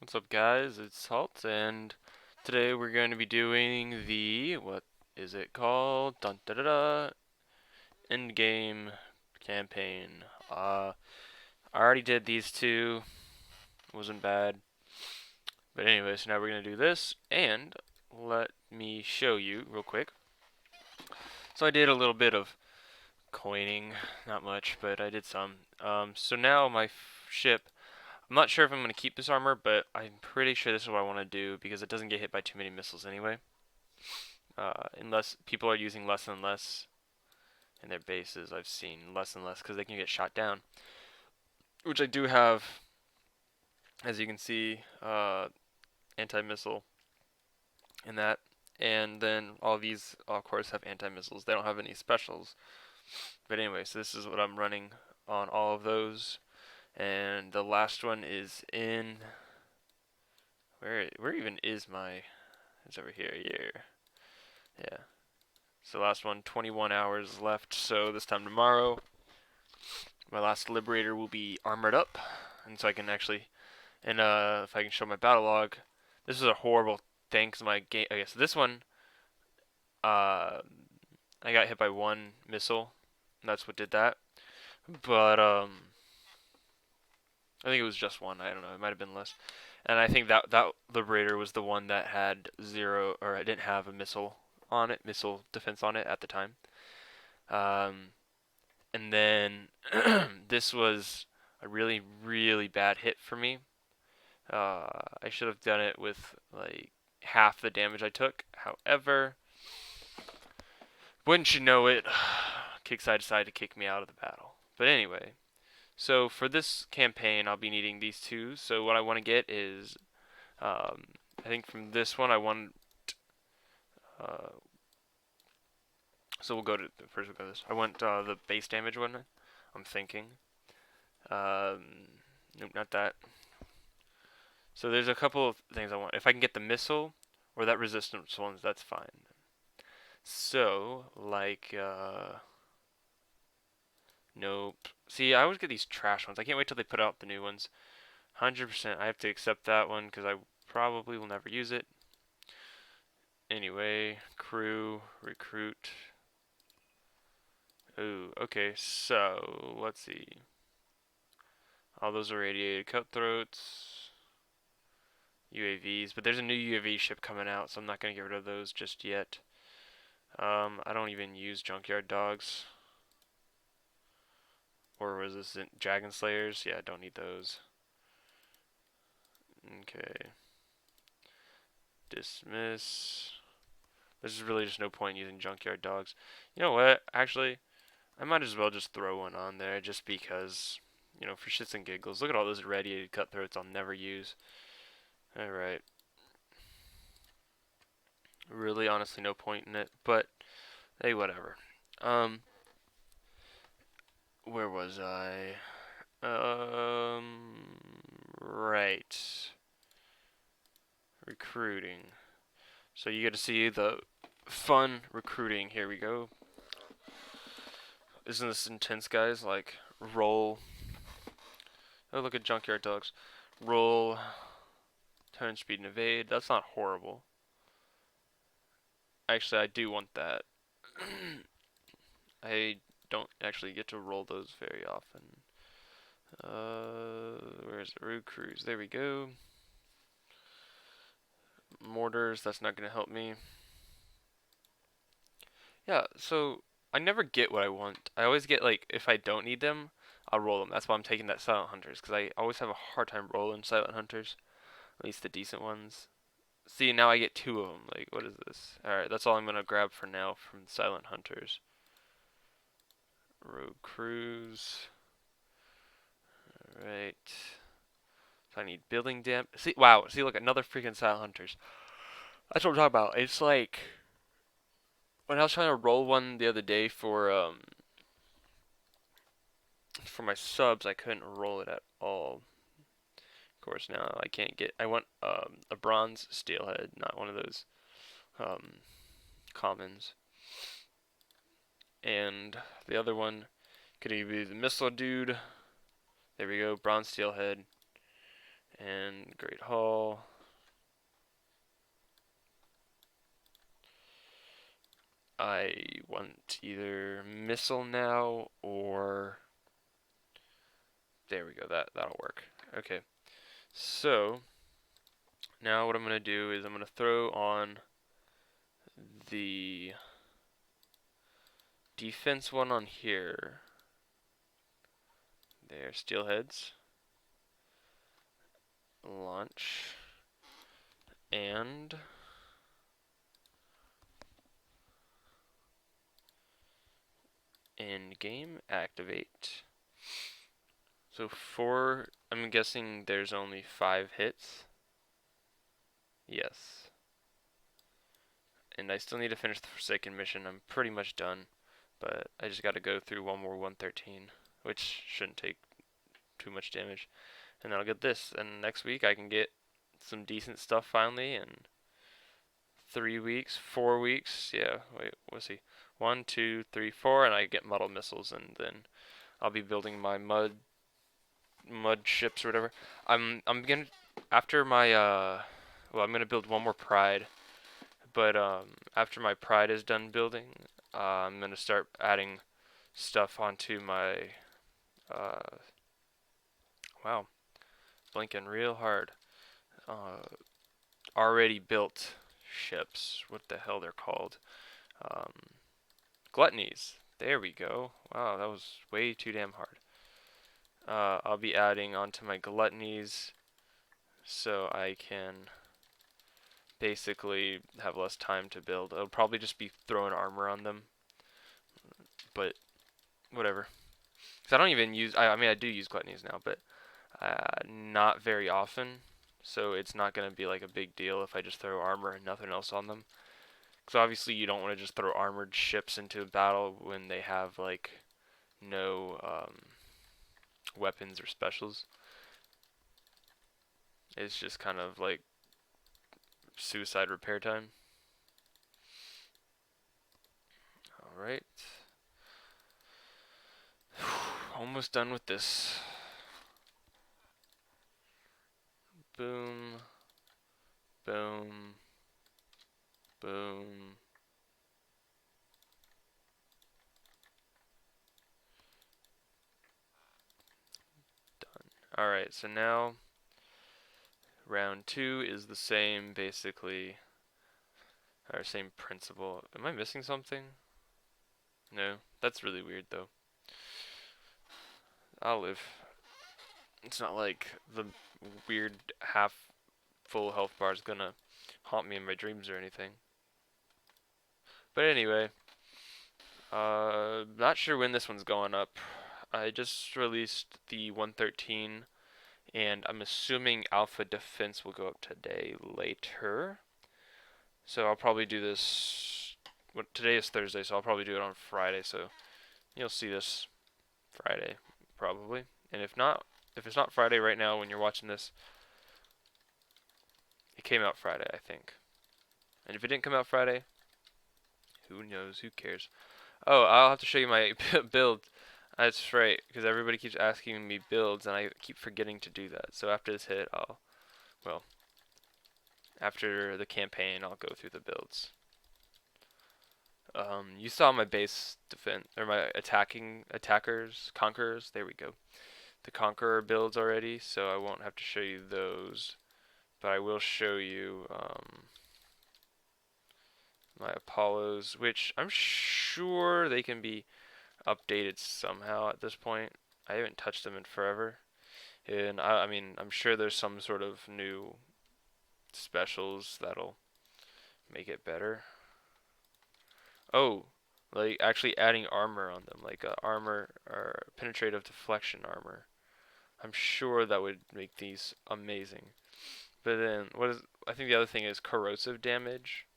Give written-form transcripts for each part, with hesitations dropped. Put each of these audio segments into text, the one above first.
What's up, guys? It's Salt, and today we're going to be doing the what is it called? Dun da da da! Endgame campaign. I already did these two. Wasn't bad. But anyway, so now we're gonna do this, and let me show you real quick. So I did a little bit of coining, not much, but I did some. So now my ship. I'm not sure if I'm gonna keep this armor, but I'm pretty sure this is what I want to do because it doesn't get hit by too many missiles anyway. Unless people are using less and less in their bases. I've seen less and less because they can get shot down, which I do have, as you can see, anti-missile in that. And then all these, of course, have anti-missiles. They don't have any specials. But anyway, so this is what I'm running on all of those. And the last one is in where even is my? It's over here. Here. Yeah. So last one, 21 hours left. So this time tomorrow, my last Liberator will be armored up, and so I can actually, and if I can show my battle log, this is a horrible thing because my game. I guess this one, uh, I got hit by one missile. And that's what did that. But I think it was just one. I don't know. It might have been less. And I think that Liberator was the one that had zero, or I didn't have a missile on it, missile defense on it at the time. Um, and then this was a really, really bad hit for me. I should have done it with like half the damage I took. However, wouldn't you know it, Kickside decided to kick me out of the battle. But anyway, so for this campaign, I'll be needing these two. So what I want to get is, I think from this one, I want. Uh, so we'll go to first. We'll go to this. I want the base damage one. I'm thinking. Nope, not that. So there's a couple of things I want. If I can get the missile or that resistance ones, that's fine. So, like, nope. See, I always get these trash ones. I can't wait till they put out the new ones. 100%, I have to accept that one because I probably will never use it. Anyway, crew, recruit. Ooh, okay, so, let's see. All those are radiated cutthroats. UAVs, but there's a new UAV ship coming out, so I'm not going to get rid of those just yet. I don't even use junkyard dogs. Or was this Dragon Slayers? Yeah, I don't need those. Okay. Dismiss. There's really just no point in using junkyard dogs. You know what? Actually, I might as well just throw one on there just because, for shits and giggles. Look at all those radiated cutthroats I'll never use. Alright. Really, honestly, no point in it. But, hey, whatever. Um, where was I? Right. Recruiting. So you get to see the fun recruiting. Here we go. Isn't this intense, guys? Like, roll. Oh, look at junkyard dogs. Roll, turn speed and evade. That's not horrible. Actually, I do want that. I don't actually get to roll those very often. Where's the road cruise? There we go. Mortars, that's not going to help me. Yeah, so I never get what I want. I always get, like, if I don't need them, I'll roll them. That's why I'm taking that Silent Hunters, because I always have a hard time rolling Silent Hunters. At least the decent ones. See, now I get two of them. Like, what is this? Alright, that's all I'm going to grab for now from Silent Hunters. Road Cruise. Alright. So I need Building Damp. See, wow. See, look, another freaking Silent Hunters. That's what I'm talking about. It's like, when I was trying to roll one the other day for my subs, I couldn't roll it at all. Of course, now I can't get. I want a bronze steelhead, not one of those commons. And the other one could either be the missile dude. There we go, bronze steelhead. And Great Hall. I want either missile now or there we go. That'll work. Okay. So now what I'm gonna do is I'm gonna throw on the defense one on here. There, steelheads. Launch. And Endgame activate. So I'm guessing there's only 5 hits. Yes. And I still need to finish the Forsaken mission. I'm pretty much done. But I just gotta go through one more 113, which shouldn't take too much damage. And then I'll get this. And next week I can get some decent stuff finally. And 3 weeks, 4 weeks. Yeah, wait, let's see. 1, 2, 3, 4, and I get model missiles, and then I'll be building my mud ships or whatever. I'm gonna after my well, I'm gonna build one more Pride, but after my Pride is done building, I'm gonna start adding stuff onto my uh wow, blinking real hard. Uh, already built ships. What the hell they're called? Um, Gluttonies. There we go. Wow, that was way too damn hard. I'll be adding onto my gluttonies so I can basically have less time to build. I'll probably just be throwing armor on them, but whatever. Because I don't even use, I mean, I do use gluttonies now, but not very often. So it's not going to be like a big deal if I just throw armor and nothing else on them. Because obviously you don't want to just throw armored ships into a battle when they have like no weapons or specials. It's just kind of like suicide repair time. Alright. Almost done with this. Boom. Boom. Boom. Done. Alright, so now round 2 is the same, basically, or same principle. Am I missing something? No, that's really weird though. I'll live. It's not like the weird half full health bar is gonna haunt me in my dreams or anything. But anyway, not sure when this one's going up. I just released the 113, and I'm assuming Alpha Defense will go up today later. So I'll probably do this. What today is Thursday, so I'll probably do it on Friday. So you'll see this Friday probably. And if it's not Friday right now when you're watching this, it came out Friday, I think. And if it didn't come out Friday, who knows? Who cares? Oh, I'll have to show you my build. That's right, because everybody keeps asking me builds, and I keep forgetting to do that. So after this hit, well, after the campaign, I'll go through the builds. You saw my base defense, or my conquerors. There we go. The conqueror builds already, so I won't have to show you those, but I will show you my Apollos, which I'm sure they can be updated somehow at this point. I haven't touched them in forever. And I mean, I'm sure there's some sort of new specials that'll make it better. Oh, like actually adding armor on them, like armor or penetrative deflection armor. I'm sure that would make these amazing. But then, I think the other thing is corrosive damage.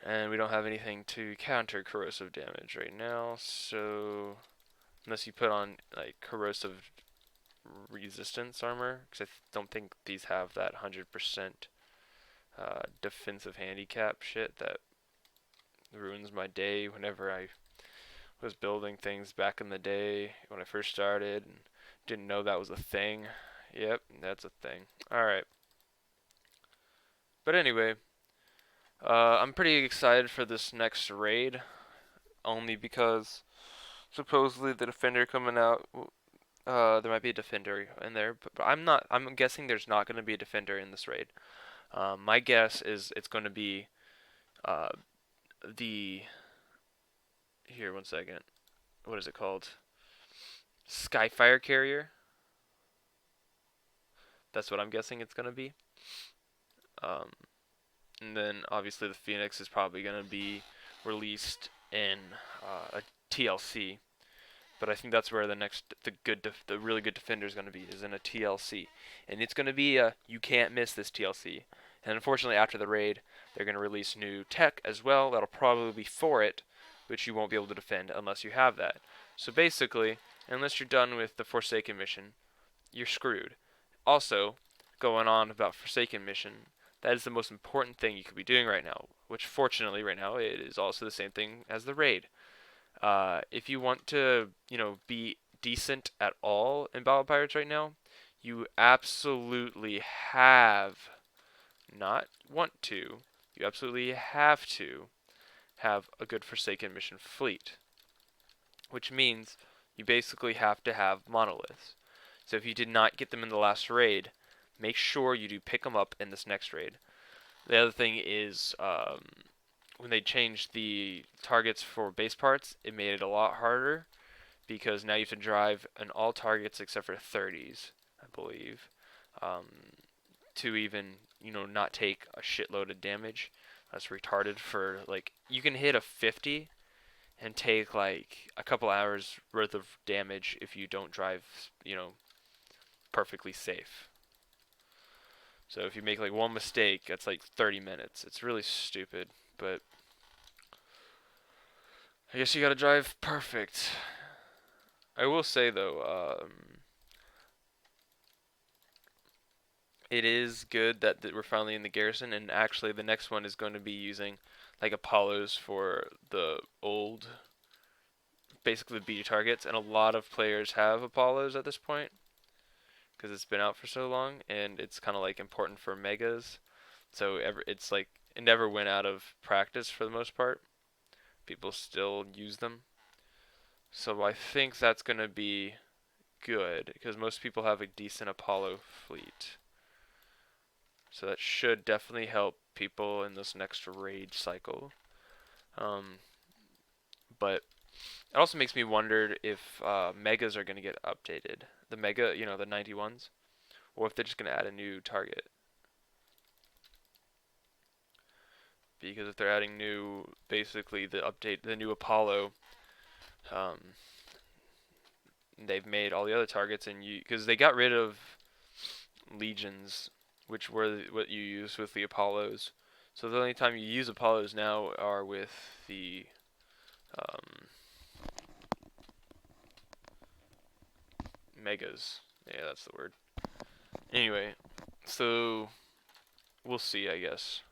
And we don't have anything to counter corrosive damage right now, so unless you put on like corrosive resistance armor, because don't think these have that 100% defensive handicap shit that ruins my day whenever I was building things back in the day when I first started and didn't know that was a thing. Yep, that's a thing. Alright. But anyway, I'm pretty excited for this next raid, only because supposedly the defender coming out, there might be a defender in there, but I'm not, I'm guessing there's not going to be a defender in this raid. My guess is it's going to be, uh, the, here, one second, what is it called? Skyfire Carrier? That's what I'm guessing it's going to be. Um, and then obviously the Phoenix is probably going to be released in a TLC. But I think that's where the really good defender is going to be, is in a TLC, and it's going to be a you can't miss this TLC. And unfortunately, after the raid, they're going to release new tech as well. That'll probably be for it, which you won't be able to defend unless you have that. So basically, unless you're done with the Forsaken mission, you're screwed. Also, going on about Forsaken mission, that is the most important thing you could be doing right now. Which fortunately, right now, it is also the same thing as the raid. If you want to, be decent at all in Battle Pirates right now, you absolutely have, not want to, you absolutely have to have a good Forsaken mission fleet. Which means you basically have to have monoliths. So if you did not get them in the last raid, make sure you do pick them up in this next raid. The other thing is, when they changed the targets for base parts, it made it a lot harder because now you have to drive in all targets except for 30s, I believe, um, to even not take a shitload of damage. That's retarded. For like, you can hit a 50 and take like a couple hours worth of damage if you don't drive, perfectly safe. So if you make like one mistake, that's like 30 minutes. It's really stupid, but I guess you gotta drive perfect. I will say though, it is good that we're finally in the garrison, and actually the next one is going to be using like Apollos for the old, basically the beta targets, and a lot of players have Apollos at this point because it's been out for so long, and it's kind of like important for megas. So it's like it never went out of practice for the most part. People still use them. So I think that's going to be good because most people have a decent Apollo fleet. So that should definitely help people in this next raid cycle. Um, but it also makes me wonder if megas are going to get updated. The mega, the 91s, or if they're just going to add a new target. Because if they're adding basically the new Apollo, um, they've made all the other targets, and because they got rid of legions, which were what you use with the Apollos. So the only time you use Apollos now are with the um, megas. Yeah, that's the word. Anyway, so we'll see, I guess.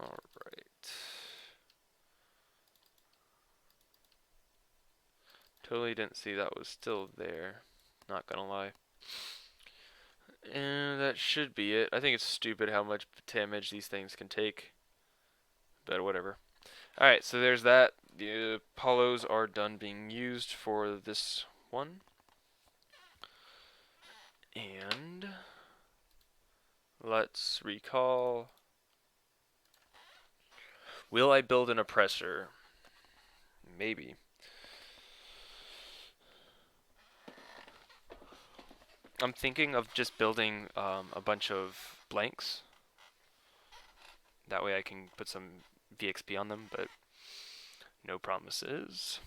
Alright. Totally didn't see that was still there. Not gonna lie. And that should be it. I think it's stupid how much damage these things can take. But whatever. Alright, so there's that. The Apollos are done being used for this one. And let's recall. Will I build an oppressor? Maybe. I'm thinking of just building a bunch of blanks. That way I can put some VXP on them, but no promises.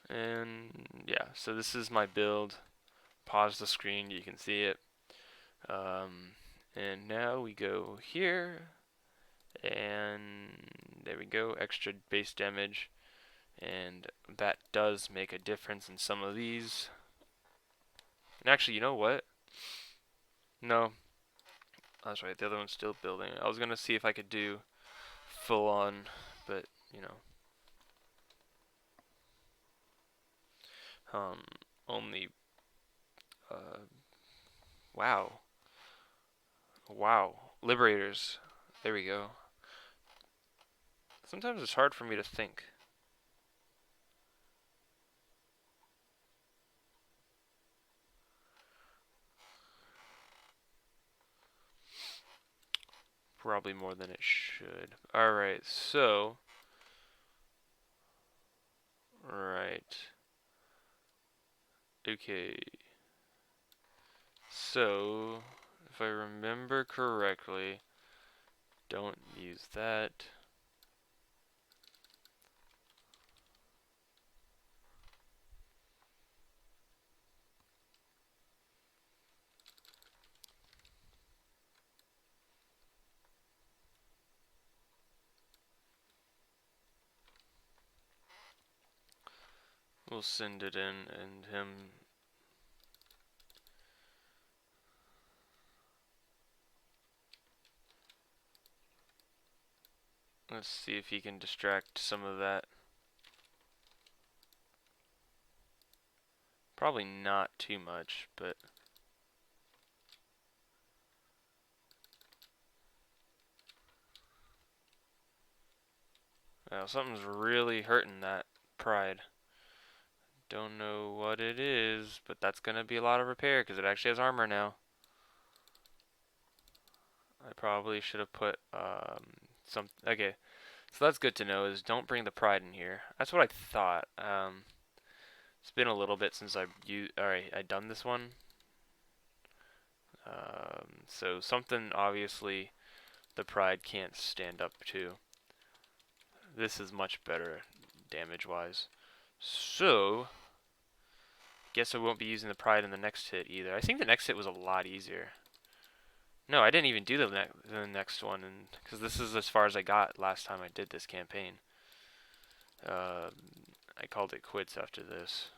And yeah, so this is my build. Pause the screen, you can see it. And now we go here, and there we go, extra base damage. And that does make a difference in some of these. And actually, you know what? No, that's right, the other one's still building. I was gonna see if I could do full on, but Um, only, uh, wow. Wow. Liberators. There we go. Sometimes it's hard for me to think. Probably more than it should. Alright, so. Right. Okay. So, if I remember correctly, don't use that. We'll send it in and him. Let's see if he can distract some of that. Probably not too much, but something's really hurting that pride. Don't know what it is, but that's gonna be a lot of repair because it actually has armor now. I probably should have put some. Okay, so that's good to know. Is don't bring the pride in here. That's what I thought. It's been a little bit since I've used. Alright, I done this one. So something obviously the pride can't stand up to. This is much better damage-wise. So guess I won't be using the pride in the next hit either. I think the next hit was a lot easier. No, I didn't even do the next one, and because this is as far as I got last time I did this campaign. I called it quits after this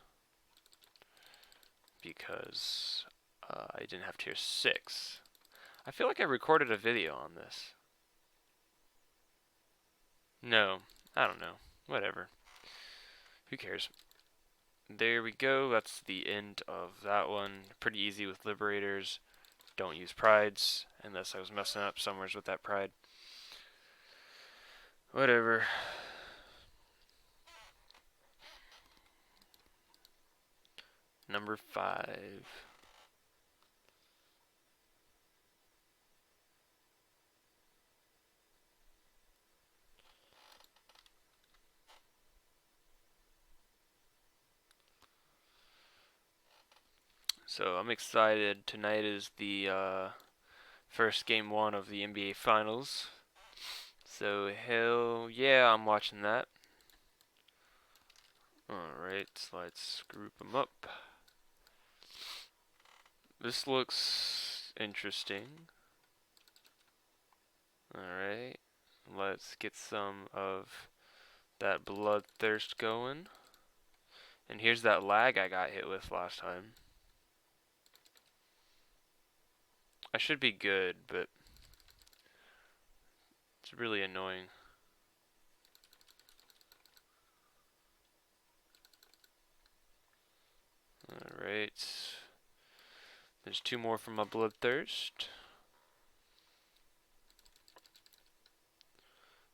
because I didn't have tier 6. I feel like I recorded a video on this. No, I don't know. Whatever. Who cares? There we go. That's the end of that one. Pretty easy with liberators. Don't use prides unless I was messing up somewheres with that pride. Whatever. Number 5. So I'm excited. Tonight is the first game 1 of the NBA Finals. So hell yeah, I'm watching that. Alright, let's group them up. This looks interesting. Alright, let's get some of that bloodthirst going. And here's that lag I got hit with last time. I should be good, but it's really annoying. Alright. There's 2 more from my bloodthirst.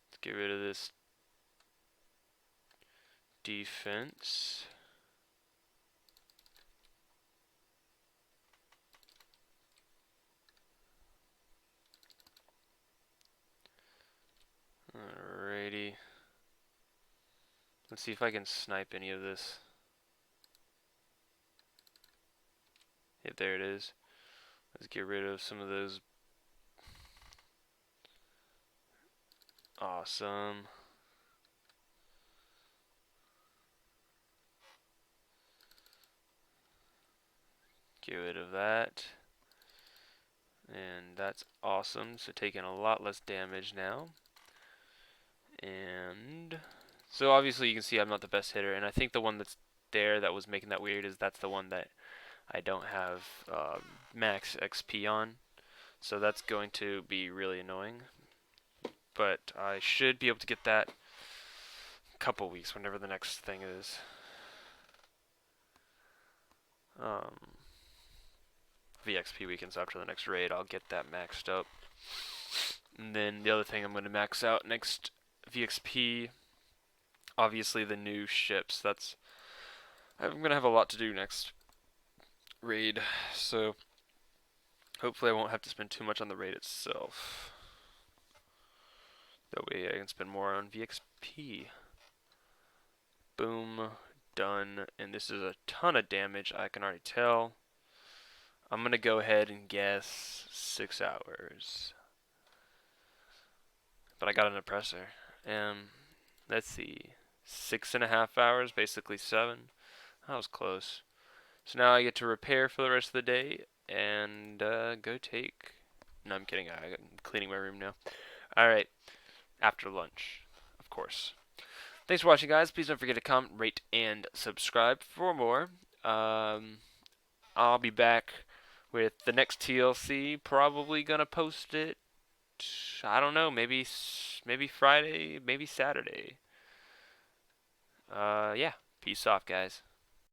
Let's get rid of this defense. Alrighty. Let's see if I can snipe any of this. Yep, there it is. Let's get rid of some of those. Awesome. Get rid of that. And that's awesome. So taking a lot less damage now. And so obviously you can see I'm not the best hitter, and I think the one that's there that was making that weird is that's the one that I don't have max XP on. So that's going to be really annoying. But I should be able to get that couple weeks, whenever the next thing is. um, VXP weekends after the next raid. I'll get that maxed up. And then the other thing I'm going to max out next VXP, obviously the new ships. I'm going to have a lot to do next raid, so hopefully I won't have to spend too much on the raid itself. That way I can spend more on VXP. Boom, done. And this is a ton of damage, I can already tell. I'm going to go ahead and guess 6 hours. But I got an oppressor. Let's see. 6.5 hours, basically 7. That was close. So now I get to repair for the rest of the day and go take. No, I'm kidding. I'm cleaning my room now. Alright. After lunch, of course. Thanks for watching, guys. Please don't forget to comment, rate, and subscribe for more. I'll be back with the next TLC. Probably gonna post it. I don't know. Maybe Friday. Maybe Saturday. Yeah. Peace off, guys.